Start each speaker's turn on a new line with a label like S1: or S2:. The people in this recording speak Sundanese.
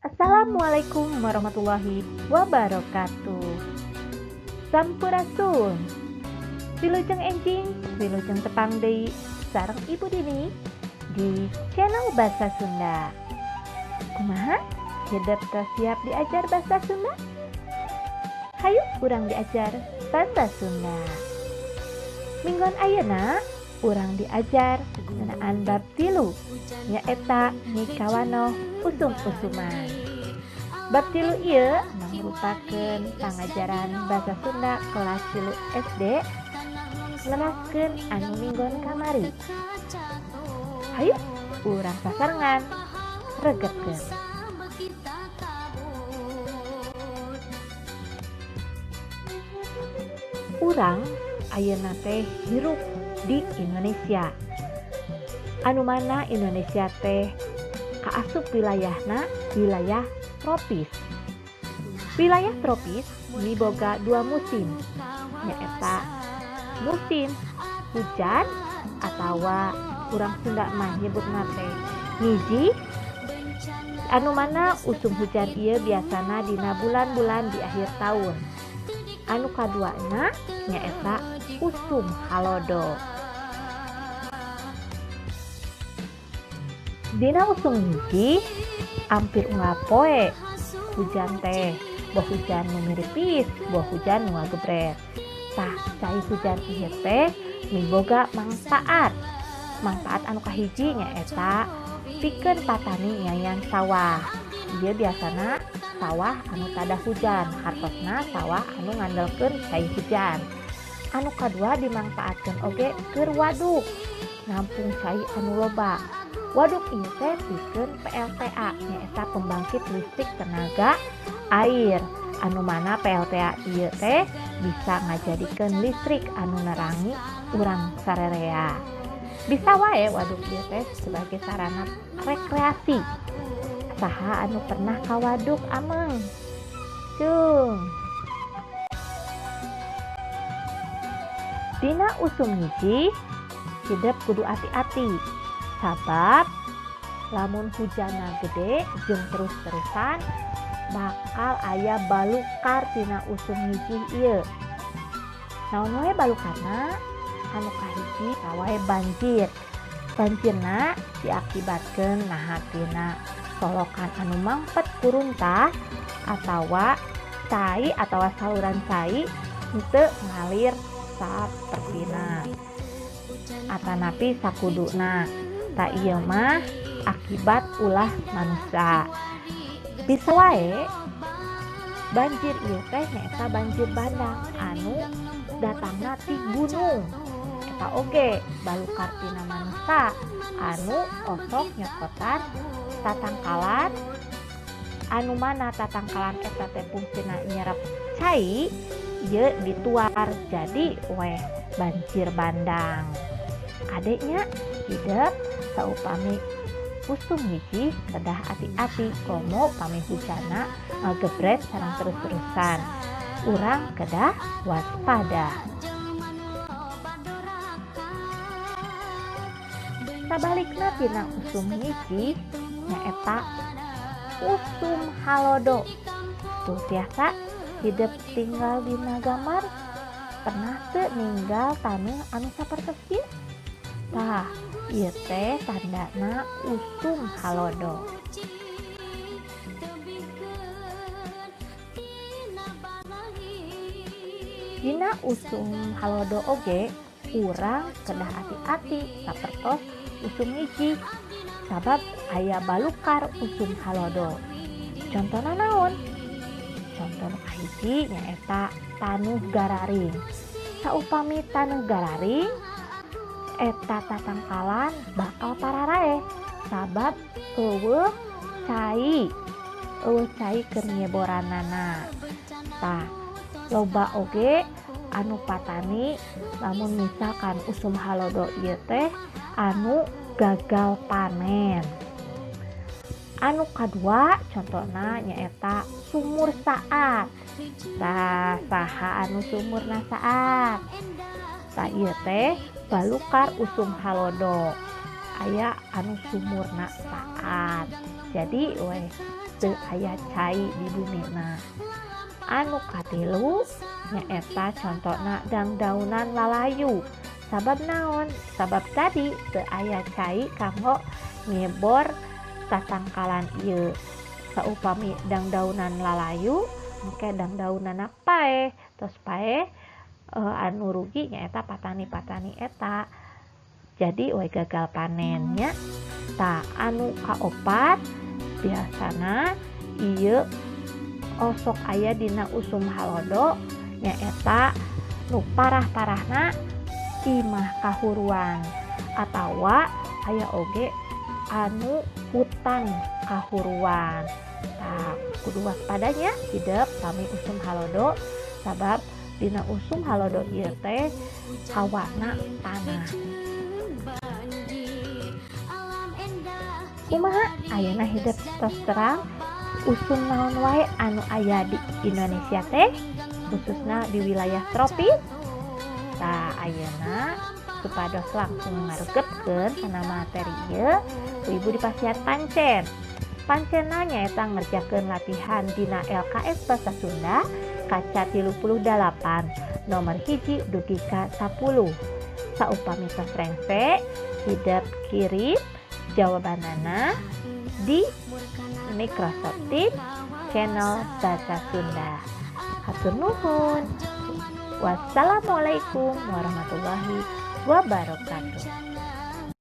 S1: Assalamualaikum warahmatullahi wabarakatuh. Sampurasun. Wilujeng enjing, wilujeng tepang deui sareng Ibu Dini di channel Bahasa Sunda. Kumaha? Hidup teu siap diajar bahasa Sunda? Hayu urang diajar bahasa Sunda. Minggon ayeuna urang diajar ngeunaan bab 3 nyaeta Nikawanoh Usum-usuman. Bab 3 ieu merupakeun pangajaran bahasa Sunda kelas 3 SD leraskeun anu minggon kamari. Hayu urang sasarengan regetkeun. Urang ayeuna teh hirup di Indonesia. Anu mana Indonesia teh kaasup wilayahna wilayah tropis. Wilayah tropis miboga 2 musim, nyaeta musim hujan atawa urang Sunda mah nyebutna teh ngiji. Anu mana usum hujan ieu biasana dina bulan-bulan di akhir tahun. Anu kaduana nyaeta usum halodo. Dina usum hiji ampir unggal poe hujan teh, boh hujan nu miripis, boh hujan nu ngagebret. Tah cai hujan ieu teh miboga mangpaat. Mangpaat anu kahiji nyaeta pikeun patani nyayan sawah. Ieu biasana sawah anu tada hujan, hartosna sawah anu ngandelkeun cai hujan. Anu kadua dimanfaatkeun oge keur waduk, nampung cai anu loba. Waduk ieu teh pikeun PLTA nyaeta pembangkit listrik tenaga air. Anu mana PLTA ieu teh bisa ngajadikeun listrik anu nerangi urang sarerea. Bisa wae waduk ieu teh sebagai sarana rekreasi. Saha anu pernah ka waduk ameng? Cung. Dina usum hiji hidup kudu ati-ati. Sabab lamun hujanna gede jeung terus-terusan bakal aya balukar tina usum hiji ieu. Naon wae balukarna? Anu kahiji kawae banjir. Banjirna diakibatkeun naha tina solokan anu mampet kuruntah atawa cai atawa saluran cai henteu ngalir sapertina atanapi sakuduna. Ta ieu mah akibat ulah manusia. Bisa wae banjir ieu teh nyaeta banjir bandang anu datangna ti gunung. Eta oge balukar tina manusia anu osok nyokotan tatangkalan. Anu mana tatangkalan eta teh fungsina nyerep cai ieu dituar jadi weh banjir bandang. Adeknya hidup saupami usum hiji kedah ati-ati komo pami hujana ngagebret sareng terus-terusan. Urang kedah waspada. Sabalikna tina usum hiji nyaeta usum halodo. Tuh tiasa hidup tinggal di Nagamar pernah teu ninggal taneuh anu sapertos ieu? Tah ieu teh tandana usum halodo. Dina usum halodo oge urang kedah ati-ati sapertos usum hiji. Sabab aya balukar usum halodo. Contona naon? Contoh kahiji nyaeta tanuh gararing. Saupami tanuh gararing eta tatangkalan bakal pararae sabab eueuh cai keur nyeboranana. Tah loba oge anu patani lamun misalkan usum halodo ieu teh anu gagal panen. Anu kadua contona nyaeta sumur saat. Tah saha anu sumurna saat? Tah ieu teh balukar usum halodo. Aya anu sumurna saat. Jadi teu aya cai di bumina. Anu katilu nyaeta contona dangdaunan lalayu. Sabab naon? Sabab tadi teu aya cai kanggo ngebor tatangkalan ieu. Saupami dangdaunan lalayu, engke dangdaunan pae, tos pae anu rugi nyaeta patani-patani eta. Jadi we gagal panennya. Tah anu kaopat biasana ieu osok aya dina usum halodo nyaeta nu parah-parahna imah kahuruan atawa aya oge anu hutang kahuruan. Tah kudu waspadanya hidup sami usum halodo sabab dina usum halodo ieu teh hawana tanah. Kumaha ayeuna hidup tos terang usum naon wae anu aya di Indonesia teh khususna di wilayah tropis. Tah ayeuna supados langsung ngaregepkeun kana materi ieu ibu dipasihan pancen. Pancenna nyaeta ngerjakeun latihan dina LKS Basa Sunda kaca 38 nomor 1 dugi ka 10. Saupami tos rengse hideuk kirim jawabanana di Microsoft Teams channel Basa Sunda. Hatur nuhun. Wassalamualaikum warahmatullahi wabarakatuh.